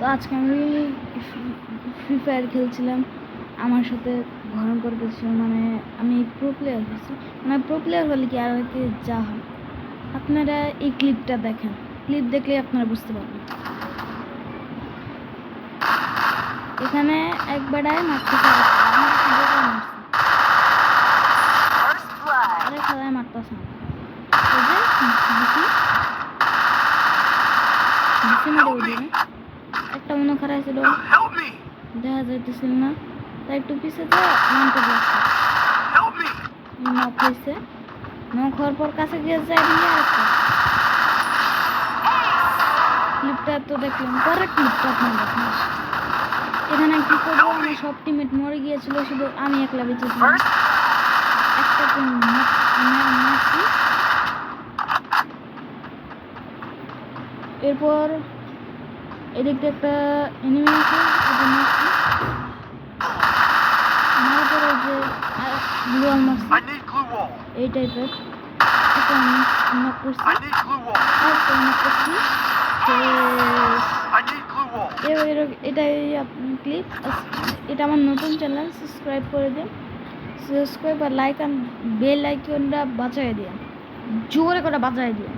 তো আজকে আমি ফ্রি ফায়ার খেলছিলাম, আমার সাথে ভয়ঙ্কর কিছু, মানে আমি প্রো প্লেয়ার হয়েছি। মানে প্রো প্লেয়ার হলে কি আর কি যা হয়, আপনারা এই ক্লিপটা দেখেন, ক্লিপ দেখলে আপনারা বুঝতে পারবেন। এখানে একবারায় মারতেছে, আরে খেলায় মারতেছে না, একটা মনে খারাপ ছিল, দেখা যাইতেছিল না, তাই একটু পিছিয়ে নামতে বসছে, নক হয়েছে, নক হওয়ার পর কাছে গিয়ে যায় আরেকটা ক্লিপটা তো দেখলাম। পরের ক্লিপটা আপনার দেখুন, এখানে কি করবো, আমার সব টিমমেট মরে গিয়েছিল, শুধু আমি একলা বেঁচেছিলাম। একটা টিম মারছি, এরপর এদিকটা একটা এনিমি আছে, ওটা মারছি, মারার পরে যে গ্লুয়াল মারছি এই টাইপের, এটা আমি নক করছি, এটাই ক্লিপ। এটা আমার নতুন চ্যানেল, সাবস্ক্রাইব করে দিন, সাবস্ক্রাইব আর লাইক আর বেল আইকনটা বাজায় দিন, জোরে করে বাজায় দিন।